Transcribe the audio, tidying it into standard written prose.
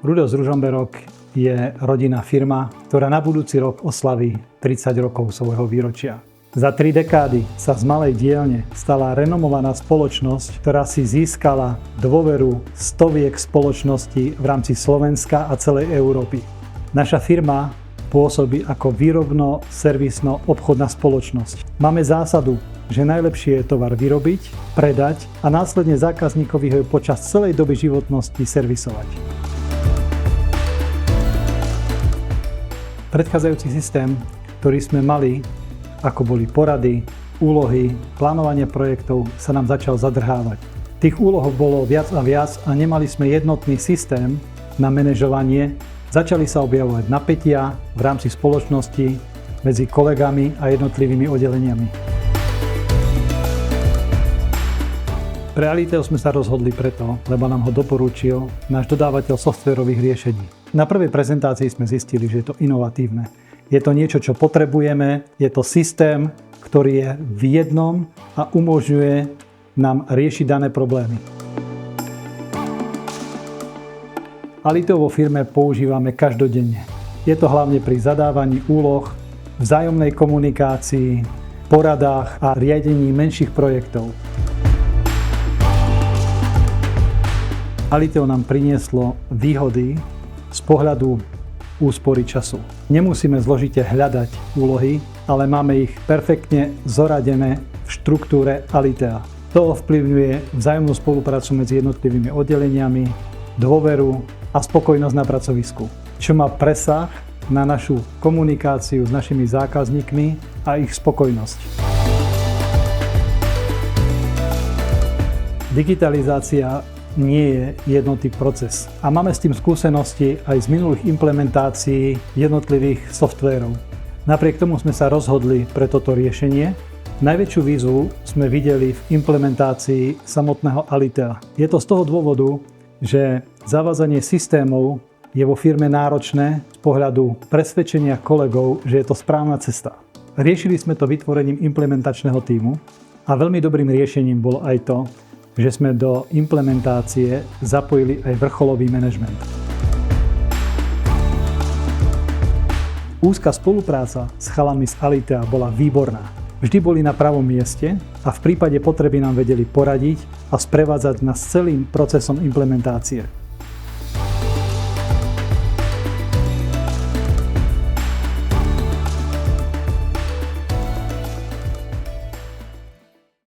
Rudolf z Ružomberok je rodinná firma, ktorá na budúci rok oslaví 30 rokov svojho výročia. Za 3 dekády sa z malej dielne stala renomovaná spoločnosť, ktorá si získala dôveru stoviek spoločností v rámci Slovenska a celej Európy. Naša firma pôsobí ako výrobno-servisno-obchodná spoločnosť. Máme zásadu, že najlepšie je tovar vyrobiť, predať a následne zákazníkovi ho počas celej doby životnosti servisovať. Predchádzajúci systém, ktorý sme mali, ako boli porady, úlohy, plánovanie projektov, sa nám začal zadrhávať. Tých úloh bolo viac a viac a nemali sme jednotný systém na manažovanie. Začali sa objavovať napätia v rámci spoločnosti medzi kolegami a jednotlivými oddeleniami. Pre Aliteo sme sa rozhodli preto, lebo nám ho doporučil náš dodávateľ softvérových riešení. Na prvej prezentácii sme zistili, že je to inovatívne. Je to niečo, čo potrebujeme, je to systém, ktorý je v jednom a umožňuje nám riešiť dané problémy. Aliteo vo firme používame každodenne. Je to hlavne pri zadávaní úloh, vzájomnej komunikácii, poradách a riadení menších projektov. Aliteo nám prinieslo výhody z pohľadu úspory času. Nemusíme zložite hľadať úlohy, ale máme ich perfektne zoradené v štruktúre Alitea. To ovplyvňuje vzájomnú spoluprácu medzi jednotlivými oddeleniami, dôveru a spokojnosť na pracovisku, čo má presah na našu komunikáciu s našimi zákazníkmi a ich spokojnosť. Digitalizácia nie je jednotný proces a máme s tým skúsenosti aj z minulých implementácií jednotlivých softvérov. Napriek tomu sme sa rozhodli pre toto riešenie. Najväčšiu výzvu sme videli v implementácii samotného Alitea. Je to z toho dôvodu, že zavádzanie systémov je vo firme náročné z pohľadu presvedčenia kolegov, že je to správna cesta. Riešili sme to vytvorením implementačného tímu a veľmi dobrým riešením bolo aj to, že sme do implementácie zapojili aj vrcholový manažment. Úzka spolupráca s chalami z Alitea bola výborná. Vždy boli na pravom mieste a v prípade potreby nám vedeli poradiť a sprevádzať nás celým procesom implementácie.